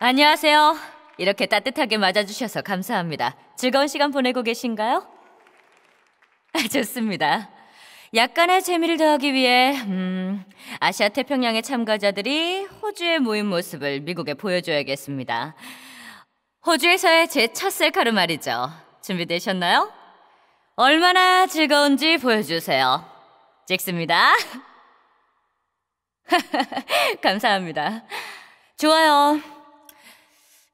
안녕하세요. 이렇게 따뜻하게 맞아주셔서 감사합니다. 즐거운 시간 보내고 계신가요? 좋습니다. 약간의 재미를 더하기 위해 아시아 태평양의 참가자들이 호주에 모인 모습을 미국에 보여줘야겠습니다. 호주에서의 제 첫 셀카로 말이죠. 준비되셨나요? 얼마나 즐거운지 보여주세요. 찍습니다. 감사합니다. 좋아요.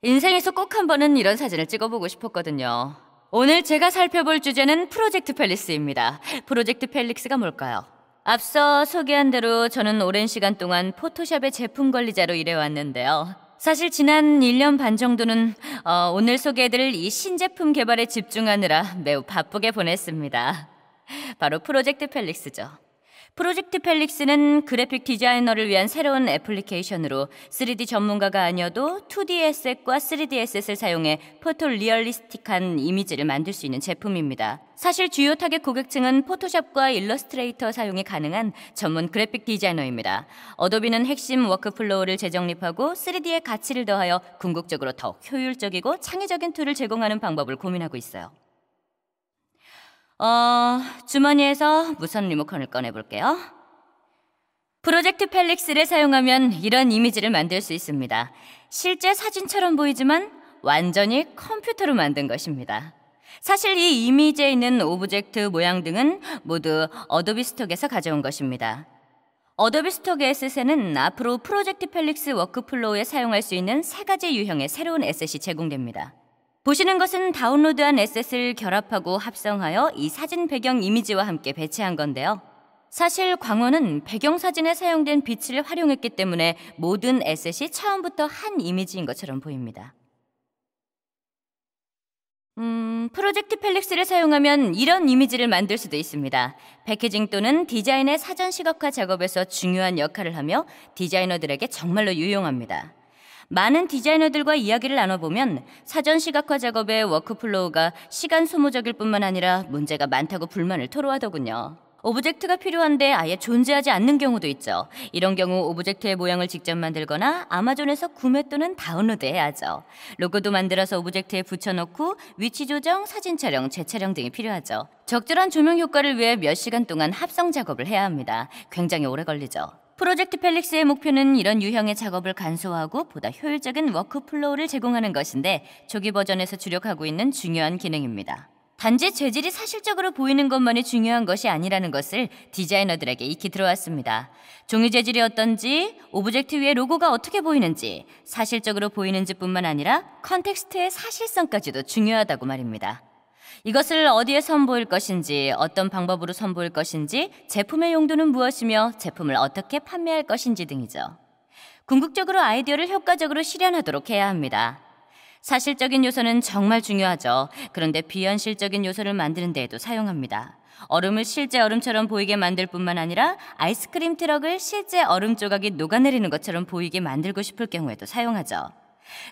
인생에서 꼭 한 번은 이런 사진을 찍어보고 싶었거든요. 오늘 제가 살펴볼 주제는 프로젝트 펠릭스입니다. 프로젝트 펠릭스가 뭘까요? 앞서 소개한 대로 저는 오랜 시간 동안 포토샵의 제품 관리자로 일해왔는데요. 사실 지난 1년 반 정도는 오늘 소개해드릴 이 신제품 개발에 집중하느라 매우 바쁘게 보냈습니다. 바로 프로젝트 펠릭스죠. 프로젝트 펠릭스는 그래픽 디자이너를 위한 새로운 애플리케이션으로 3D 전문가가 아니어도 2D 에셋과 3D 에셋을 사용해 포토 리얼리스틱한 이미지를 만들 수 있는 제품입니다. 사실 주요 타겟 고객층은 포토샵과 일러스트레이터 사용이 가능한 전문 그래픽 디자이너입니다. 어도비는 핵심 워크플로우를 재정립하고 3D의 가치를 더하여 궁극적으로 더욱 효율적이고 창의적인 툴을 제공하는 방법을 고민하고 있어요. 주머니에서 무선 리모컨을 꺼내볼게요. 프로젝트 펠릭스를 사용하면 이런 이미지를 만들 수 있습니다. 실제 사진처럼 보이지만 완전히 컴퓨터로 만든 것입니다. 사실 이 이미지에 있는 오브젝트 모양 등은 모두 어도비 스톡에서 가져온 것입니다. 어도비 스톡 에셋에는 앞으로 프로젝트 펠릭스 워크플로우에 사용할 수 있는 3가지 유형의 새로운 에셋이 제공됩니다. 보시는 것은 다운로드한 에셋을 결합하고 합성하여 이 사진 배경 이미지와 함께 배치한 건데요. 사실 광원은 배경사진에 사용된 빛을 활용했기 때문에 모든 에셋이 처음부터 한 이미지인 것처럼 보입니다. 프로젝트 펠릭스를 사용하면 이런 이미지를 만들 수도 있습니다. 패키징 또는 디자인의 사전 시각화 작업에서 중요한 역할을 하며 디자이너들에게 정말로 유용합니다. 많은 디자이너들과 이야기를 나눠보면 사전 시각화 작업의 워크플로우가 시간 소모적일 뿐만 아니라 문제가 많다고 불만을 토로하더군요. 오브젝트가 필요한데 아예 존재하지 않는 경우도 있죠. 이런 경우 오브젝트의 모양을 직접 만들거나 아마존에서 구매 또는 다운로드해야죠. 로고도 만들어서 오브젝트에 붙여놓고 위치 조정, 사진 촬영, 재촬영 등이 필요하죠. 적절한 조명 효과를 위해 몇 시간 동안 합성 작업을 해야 합니다. 굉장히 오래 걸리죠. 프로젝트 펠릭스의 목표는 이런 유형의 작업을 간소화하고 보다 효율적인 워크플로우를 제공하는 것인데 초기 버전에서 주력하고 있는 중요한 기능입니다. 단지 재질이 사실적으로 보이는 것만이 중요한 것이 아니라는 것을 디자이너들에게 익히 들어왔습니다. 종이 재질이 어떤지, 오브젝트 위에 로고가 어떻게 보이는지, 사실적으로 보이는지 뿐만 아니라 컨텍스트의 사실성까지도 중요하다고 말입니다. 이것을 어디에 선보일 것인지, 어떤 방법으로 선보일 것인지, 제품의 용도는 무엇이며 제품을 어떻게 판매할 것인지 등이죠. 궁극적으로 아이디어를 효과적으로 실현하도록 해야 합니다. 사실적인 요소는 정말 중요하죠. 그런데 비현실적인 요소를 만드는 데에도 사용합니다. 얼음을 실제 얼음처럼 보이게 만들 뿐만 아니라 아이스크림 트럭을 실제 얼음 조각이 녹아내리는 것처럼 보이게 만들고 싶을 경우에도 사용하죠.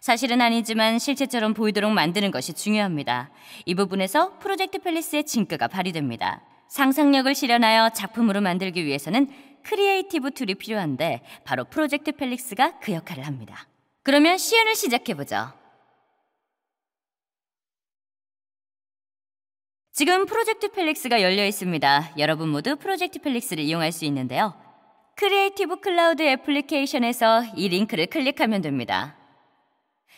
사실은 아니지만 실체처럼 보이도록 만드는 것이 중요합니다. 이 부분에서 프로젝트 펠릭스의 진가가 발휘됩니다. 상상력을 실현하여 작품으로 만들기 위해서는 크리에이티브 툴이 필요한데 바로 프로젝트 펠릭스가 그 역할을 합니다. 그러면 시연을 시작해보죠. 지금 프로젝트 펠릭스가 열려 있습니다. 여러분 모두 프로젝트 펠릭스를 이용할 수 있는데요. 크리에이티브 클라우드 애플리케이션에서 이 링크를 클릭하면 됩니다.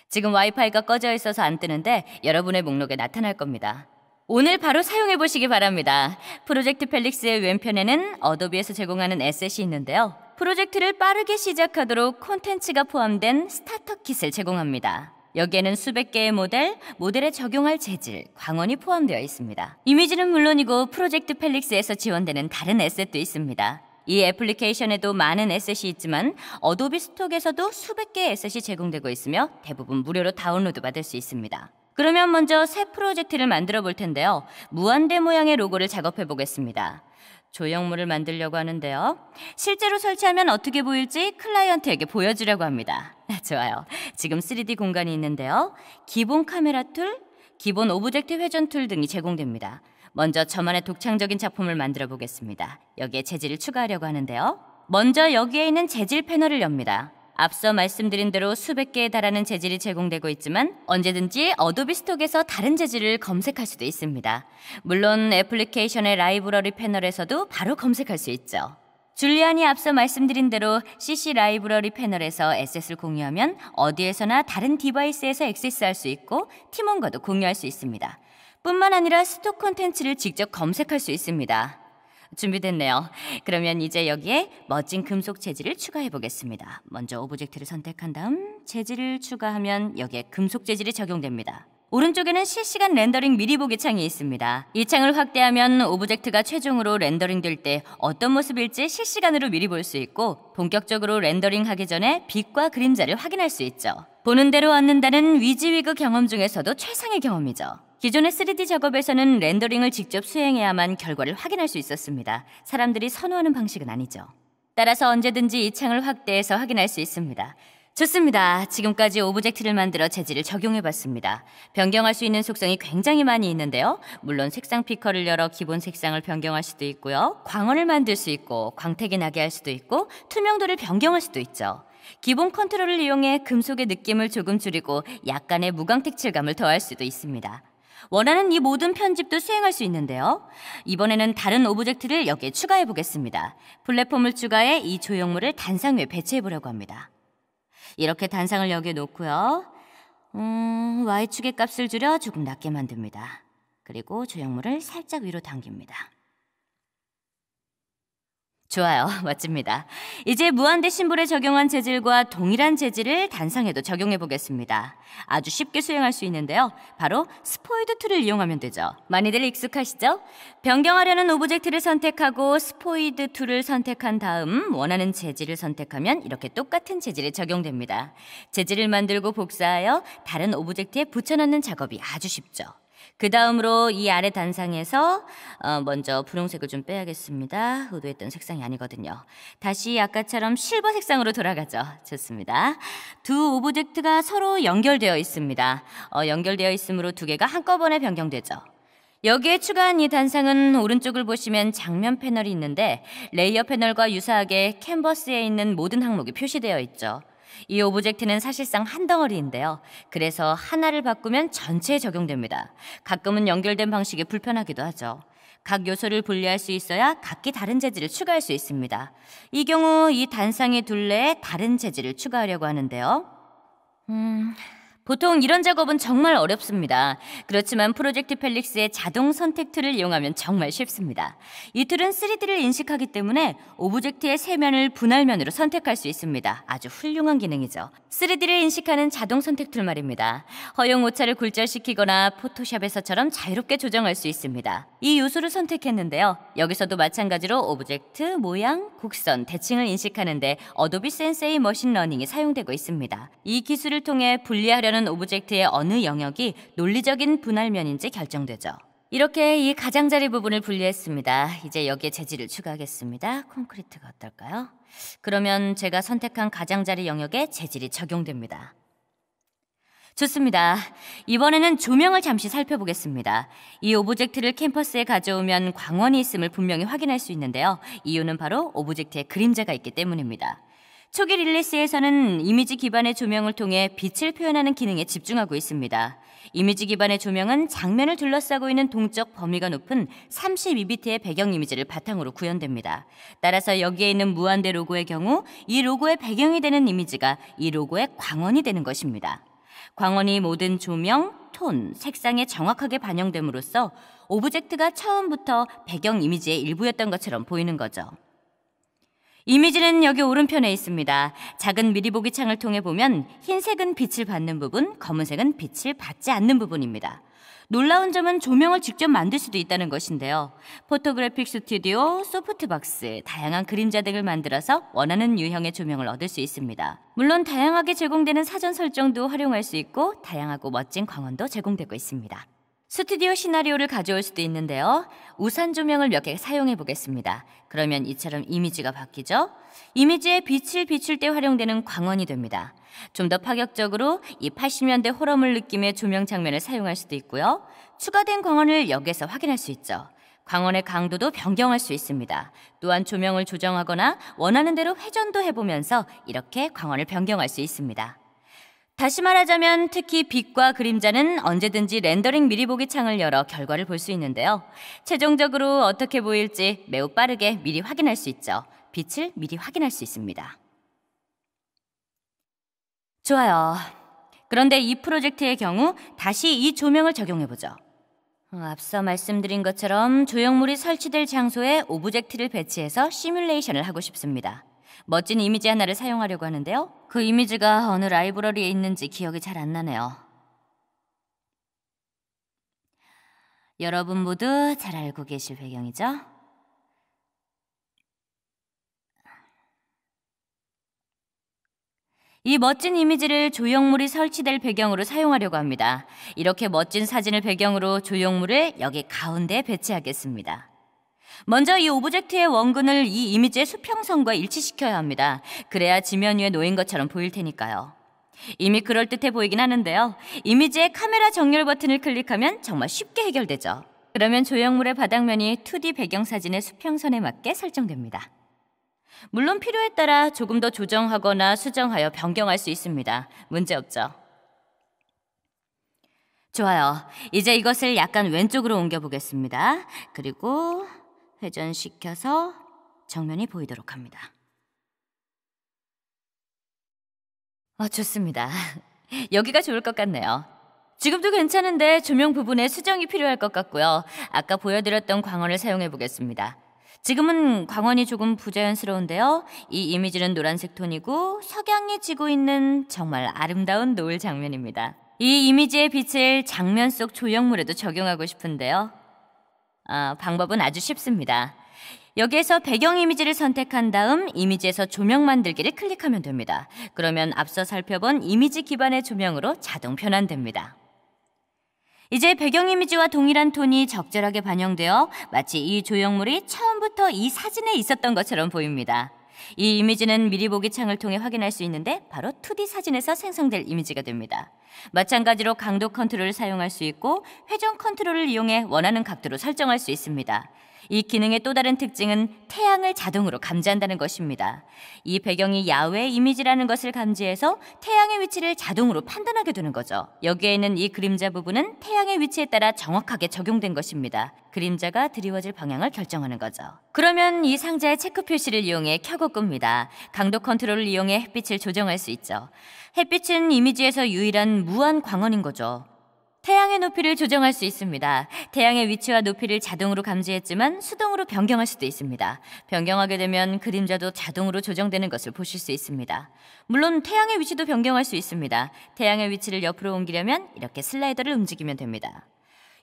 지금 와이파이가 꺼져 있어서 안 뜨는데 여러분의 목록에 나타날 겁니다. 오늘 바로 사용해 보시기 바랍니다. 프로젝트 펠릭스의 왼편에는 어도비에서 제공하는 에셋이 있는데요. 프로젝트를 빠르게 시작하도록 콘텐츠가 포함된 스타터 킷을 제공합니다. 여기에는 수백 개의 모델에 적용할 재질, 광원이 포함되어 있습니다. 이미지는 물론이고 프로젝트 펠릭스에서 지원되는 다른 에셋도 있습니다. 이 애플리케이션에도 많은 에셋이 있지만 어도비 스톡에서도 수백 개의 에셋이 제공되고 있으며 대부분 무료로 다운로드 받을 수 있습니다. 그러면 먼저 새 프로젝트를 만들어 볼 텐데요. 무한대 모양의 로고를 작업해 보겠습니다. 조형물을 만들려고 하는데요. 실제로 설치하면 어떻게 보일지 클라이언트에게 보여주려고 합니다. 좋아요. 지금 3D 공간이 있는데요. 기본 카메라 툴, 기본 오브젝트 회전 툴 등이 제공됩니다. 먼저 저만의 독창적인 작품을 만들어 보겠습니다. 여기에 재질을 추가하려고 하는데요. 먼저 여기에 있는 재질 패널을 엽니다. 앞서 말씀드린 대로 수백 개에 달하는 재질이 제공되고 있지만 언제든지 어도비 스톡에서 다른 재질을 검색할 수도 있습니다. 물론 애플리케이션의 라이브러리 패널에서도 바로 검색할 수 있죠. 줄리안이 앞서 말씀드린 대로 CC 라이브러리 패널에서 에셋을 공유하면 어디에서나 다른 디바이스에서 액세스할 수 있고 팀원과도 공유할 수 있습니다. 뿐만 아니라 스톡 콘텐츠를 직접 검색할 수 있습니다. 준비됐네요. 그러면 이제 여기에 멋진 금속 재질을 추가해 보겠습니다. 먼저 오브젝트를 선택한 다음 재질을 추가하면 여기에 금속 재질이 적용됩니다. 오른쪽에는 실시간 렌더링 미리 보기 창이 있습니다. 이 창을 확대하면 오브젝트가 최종으로 렌더링 될 때 어떤 모습일지 실시간으로 미리 볼 수 있고 본격적으로 렌더링 하기 전에 빛과 그림자를 확인할 수 있죠. 보는 대로 얻는다는 위지위그 경험 중에서도 최상의 경험이죠. 기존의 3D 작업에서는 렌더링을 직접 수행해야만 결과를 확인할 수 있었습니다. 사람들이 선호하는 방식은 아니죠. 따라서 언제든지 이 창을 확대해서 확인할 수 있습니다. 좋습니다. 지금까지 오브젝트를 만들어 재질을 적용해봤습니다. 변경할 수 있는 속성이 굉장히 많이 있는데요. 물론 색상 피커를 열어 기본 색상을 변경할 수도 있고요. 광원을 만들 수 있고 광택이 나게 할 수도 있고 투명도를 변경할 수도 있죠. 기본 컨트롤을 이용해 금속의 느낌을 조금 줄이고 약간의 무광택 질감을 더할 수도 있습니다. 원하는 이 모든 편집도 수행할 수 있는데요. 이번에는 다른 오브젝트를 여기에 추가해 보겠습니다. 플랫폼을 추가해 이 조형물을 단상 위에 배치해 보려고 합니다. 이렇게 단상을 여기에 놓고요. Y축의 값을 줄여 조금 낮게 만듭니다. 그리고 조형물을 살짝 위로 당깁니다. 좋아요. 멋집니다. 이제 무한대 심볼에 적용한 재질과 동일한 재질을 단상에도 적용해 보겠습니다. 아주 쉽게 수행할 수 있는데요. 바로 스포이드 툴을 이용하면 되죠. 많이들 익숙하시죠? 변경하려는 오브젝트를 선택하고 스포이드 툴을 선택한 다음 원하는 재질을 선택하면 이렇게 똑같은 재질이 적용됩니다. 재질을 만들고 복사하여 다른 오브젝트에 붙여넣는 작업이 아주 쉽죠. 그 다음으로 이 아래 단상에서 먼저 분홍색을 좀 빼야겠습니다. 의도했던 색상이 아니거든요. 다시 아까처럼 실버 색상으로 돌아가죠. 좋습니다. 두 오브젝트가 서로 연결되어 있습니다. 연결되어 있으므로 두 개가 한꺼번에 변경되죠. 여기에 추가한 이 단상은 오른쪽을 보시면 장면 패널이 있는데 레이어 패널과 유사하게 캔버스에 있는 모든 항목이 표시되어 있죠. 이 오브젝트는 사실상 한 덩어리인데요. 그래서 하나를 바꾸면 전체에 적용됩니다. 가끔은 연결된 방식이 불편하기도 하죠. 각 요소를 분리할 수 있어야 각기 다른 재질을 추가할 수 있습니다. 이 경우 이 단상의 둘레에 다른 재질을 추가하려고 하는데요. 보통 이런 작업은 정말 어렵습니다. 그렇지만 프로젝트 펠릭스의 자동 선택 툴을 이용하면 정말 쉽습니다. 이 툴은 3D를 인식하기 때문에 오브젝트의 세면을 분할면으로 선택할 수 있습니다. 아주 훌륭한 기능이죠. 3D를 인식하는 자동 선택 툴 말입니다. 허용 오차를 굴절시키거나 포토샵에서처럼 자유롭게 조정할 수 있습니다. 이 요소를 선택했는데요. 여기서도 마찬가지로 오브젝트, 모양, 곡선, 대칭을 인식하는데 어도비 센세이 머신러닝이 사용되고 있습니다. 이 기술을 통해 분리하려는 오브젝트의 어느 영역이 논리적인 분할면인지 결정되죠. 이렇게 이 가장자리 부분을 분리했습니다. 이제 여기에 재질을 추가하겠습니다. 콘크리트가 어떨까요? 그러면 제가 선택한 가장자리 영역에 재질이 적용됩니다. 좋습니다. 이번에는 조명을 잠시 살펴보겠습니다. 이 오브젝트를 캠퍼스에 가져오면 광원이 있음을 분명히 확인할 수 있는데요. 이유는 바로 오브젝트에 그림자가 있기 때문입니다. 초기 릴리스에서는 이미지 기반의 조명을 통해 빛을 표현하는 기능에 집중하고 있습니다. 이미지 기반의 조명은 장면을 둘러싸고 있는 동적 범위가 높은 32비트의 배경 이미지를 바탕으로 구현됩니다. 따라서 여기에 있는 무한대 로고의 경우 이 로고의 배경이 되는 이미지가 이 로고의 광원이 되는 것입니다. 광원이 모든 조명, 톤, 색상에 정확하게 반영됨으로써 오브젝트가 처음부터 배경 이미지의 일부였던 것처럼 보이는 거죠. 이미지는 여기 오른편에 있습니다. 작은 미리 보기 창을 통해 보면 흰색은 빛을 받는 부분, 검은색은 빛을 받지 않는 부분입니다. 놀라운 점은 조명을 직접 만들 수도 있다는 것인데요. 포토그래픽 스튜디오, 소프트박스, 다양한 그림자 등을 만들어서 원하는 유형의 조명을 얻을 수 있습니다. 물론 다양하게 제공되는 사전 설정도 활용할 수 있고 다양하고 멋진 광원도 제공되고 있습니다. 스튜디오 시나리오를 가져올 수도 있는데요. 우산 조명을 몇 개 사용해 보겠습니다. 그러면 이처럼 이미지가 바뀌죠. 이미지에 빛을 비출 때 활용되는 광원이 됩니다. 좀 더 파격적으로 이 80년대 호러물 느낌의 조명 장면을 사용할 수도 있고요. 추가된 광원을 여기에서 확인할 수 있죠. 광원의 강도도 변경할 수 있습니다. 또한 조명을 조정하거나 원하는 대로 회전도 해보면서 이렇게 광원을 변경할 수 있습니다. 다시 말하자면 특히 빛과 그림자는 언제든지 렌더링 미리 보기 창을 열어 결과를 볼 수 있는데요. 최종적으로 어떻게 보일지 매우 빠르게 미리 확인할 수 있죠. 빛을 미리 확인할 수 있습니다. 좋아요. 그런데 이 프로젝트의 경우 다시 이 조명을 적용해보죠. 앞서 말씀드린 것처럼 조형물이 설치될 장소에 오브젝트를 배치해서 시뮬레이션을 하고 싶습니다. 멋진 이미지 하나를 사용하려고 하는데요. 그 이미지가 어느 라이브러리에 있는지 기억이 잘 안 나네요. 여러분 모두 잘 알고 계실 배경이죠? 이 멋진 이미지를 조형물이 설치될 배경으로 사용하려고 합니다. 이렇게 멋진 사진을 배경으로 조형물을 여기 가운데에 배치하겠습니다. 먼저 이 오브젝트의 원근을 이 이미지의 수평선과 일치시켜야 합니다. 그래야 지면 위에 놓인 것처럼 보일 테니까요. 이미 그럴듯해 보이긴 하는데요. 이미지의 카메라 정렬 버튼을 클릭하면 정말 쉽게 해결되죠. 그러면 조형물의 바닥면이 2D 배경사진의 수평선에 맞게 설정됩니다. 물론 필요에 따라 조금 더 조정하거나 수정하여 변경할 수 있습니다. 문제없죠. 좋아요. 이제 이것을 약간 왼쪽으로 옮겨보겠습니다. 그리고 회전시켜서 정면이 보이도록 합니다. 좋습니다. 여기가 좋을 것 같네요. 지금도 괜찮은데 조명 부분에 수정이 필요할 것 같고요. 아까 보여드렸던 광원을 사용해 보겠습니다. 지금은 광원이 조금 부자연스러운데요. 이 이미지는 노란색 톤이고 석양이 지고 있는 정말 아름다운 노을 장면입니다. 이 이미지의 빛을 장면 속 조형물에도 적용하고 싶은데요. 방법은 아주 쉽습니다. 여기에서 배경 이미지를 선택한 다음 이미지에서 조명 만들기를 클릭하면 됩니다. 그러면 앞서 살펴본 이미지 기반의 조명으로 자동 변환됩니다. 이제 배경 이미지와 동일한 톤이 적절하게 반영되어 마치 이 조형물이 처음부터 이 사진에 있었던 것처럼 보입니다. 이 이미지는 미리 보기 창을 통해 확인할 수 있는데 바로 2D 사진에서 생성될 이미지가 됩니다. 마찬가지로 강도 컨트롤을 사용할 수 있고 회전 컨트롤을 이용해 원하는 각도로 설정할 수 있습니다. 이 기능의 또 다른 특징은 태양을 자동으로 감지한다는 것입니다. 이 배경이 야외 이미지라는 것을 감지해서 태양의 위치를 자동으로 판단하게 되는 거죠. 여기에 있는 이 그림자 부분은 태양의 위치에 따라 정확하게 적용된 것입니다. 그림자가 드리워질 방향을 결정하는 거죠. 그러면 이 상자의 체크 표시를 이용해 켜고 끕니다. 강도 컨트롤을 이용해 햇빛을 조정할 수 있죠. 햇빛은 이미지에서 유일한 무한 광원인 거죠. 태양의 높이를 조정할 수 있습니다. 태양의 위치와 높이를 자동으로 감지했지만 수동으로 변경할 수도 있습니다. 변경하게 되면 그림자도 자동으로 조정되는 것을 보실 수 있습니다. 물론 태양의 위치도 변경할 수 있습니다. 태양의 위치를 옆으로 옮기려면 이렇게 슬라이더를 움직이면 됩니다.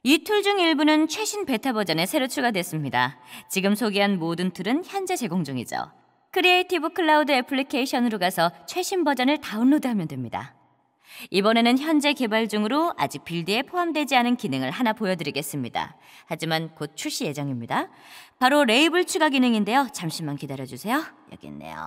이 툴 중 일부는 최신 베타 버전에 새로 추가됐습니다. 지금 소개한 모든 툴은 현재 제공 중이죠. 크리에이티브 클라우드 애플리케이션으로 가서 최신 버전을 다운로드하면 됩니다. 이번에는 현재 개발 중으로 아직 빌드에 포함되지 않은 기능을 하나 보여드리겠습니다. 하지만 곧 출시 예정입니다. 바로 레이블 추가 기능인데요. 잠시만 기다려주세요. 여기 있네요.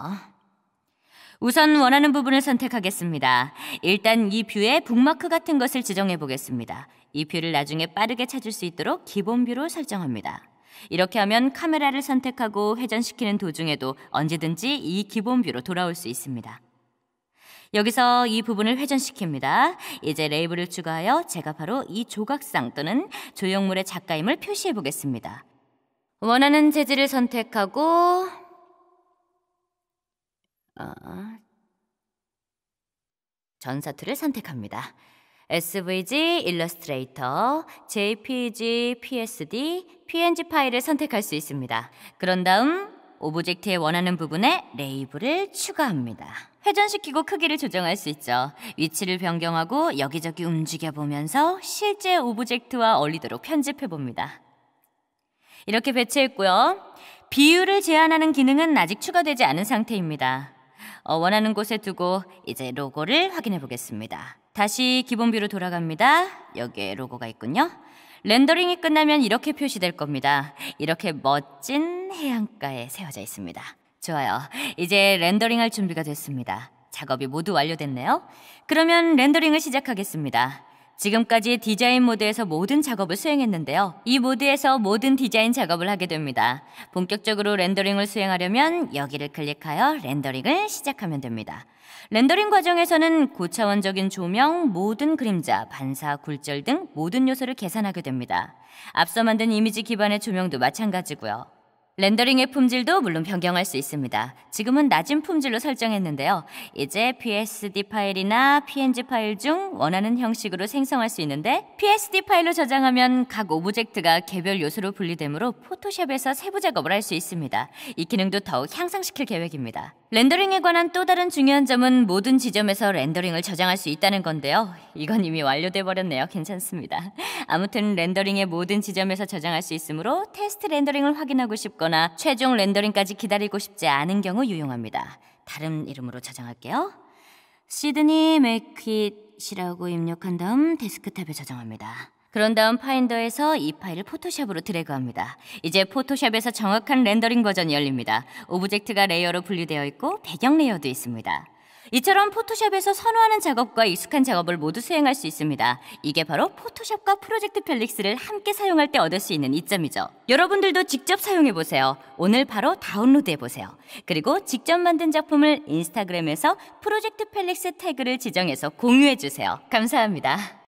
우선 원하는 부분을 선택하겠습니다. 일단 이 뷰에 북마크 같은 것을 지정해 보겠습니다. 이 뷰를 나중에 빠르게 찾을 수 있도록 기본 뷰로 설정합니다. 이렇게 하면 카메라를 선택하고 회전시키는 도중에도 언제든지 이 기본 뷰로 돌아올 수 있습니다. 여기서 이 부분을 회전시킵니다. 이제 레이블을 추가하여 제가 바로 이 조각상 또는 조형물의 작가임을 표시해 보겠습니다. 원하는 재질을 선택하고 전사 툴을 선택합니다. SVG, 일러스트레이터, JPG, PSD, PNG 파일을 선택할 수 있습니다. 그런 다음 오브젝트에 원하는 부분에 레이블을 추가합니다. 회전시키고 크기를 조정할 수 있죠. 위치를 변경하고 여기저기 움직여보면서 실제 오브젝트와 어울리도록 편집해봅니다. 이렇게 배치했고요. 비율을 제한하는 기능은 아직 추가되지 않은 상태입니다. 원하는 곳에 두고 이제 로고를 확인해 보겠습니다. 다시 기본 뷰로 돌아갑니다. 여기에 로고가 있군요. 렌더링이 끝나면 이렇게 표시될 겁니다. 이렇게 멋진 해안가에 세워져 있습니다. 좋아요. 이제 렌더링할 준비가 됐습니다. 작업이 모두 완료됐네요. 그러면 렌더링을 시작하겠습니다. 지금까지 디자인 모드에서 모든 작업을 수행했는데요. 이 모드에서 모든 디자인 작업을 하게 됩니다. 본격적으로 렌더링을 수행하려면 여기를 클릭하여 렌더링을 시작하면 됩니다. 렌더링 과정에서는 고차원적인 조명, 모든 그림자, 반사, 굴절 등 모든 요소를 계산하게 됩니다. 앞서 만든 이미지 기반의 조명도 마찬가지고요. 렌더링의 품질도 물론 변경할 수 있습니다. 지금은 낮은 품질로 설정했는데요. 이제 PSD 파일이나 PNG 파일 중 원하는 형식으로 생성할 수 있는데 PSD 파일로 저장하면 각 오브젝트가 개별 요소로 분리되므로 포토샵에서 세부 작업을 할 수 있습니다. 이 기능도 더욱 향상시킬 계획입니다. 렌더링에 관한 또 다른 중요한 점은 모든 지점에서 렌더링을 저장할 수 있다는 건데요. 이건 이미 완료돼 버렸네요. 괜찮습니다. 아무튼 렌더링의 모든 지점에서 저장할 수 있으므로 테스트 렌더링을 확인하고 싶거나 최종 렌더링까지 기다리고 싶지 않은 경우 유용합니다. 다른 이름으로 저장할게요. 시드니 맥퀴시라고 입력한 다음 데스크탑에 저장합니다. 그런 다음 파인더에서 이 파일을 포토샵으로 드래그합니다. 이제 포토샵에서 정확한 렌더링 버전이 열립니다. 오브젝트가 레이어로 분리되어 있고 배경 레이어도 있습니다. 이처럼 포토샵에서 선호하는 작업과 익숙한 작업을 모두 수행할 수 있습니다. 이게 바로 포토샵과 프로젝트 펠릭스를 함께 사용할 때 얻을 수 있는 이점이죠. 여러분들도 직접 사용해보세요. 오늘 바로 다운로드해보세요. 그리고 직접 만든 작품을 인스타그램에서 프로젝트 펠릭스 태그를 지정해서 공유해주세요. 감사합니다.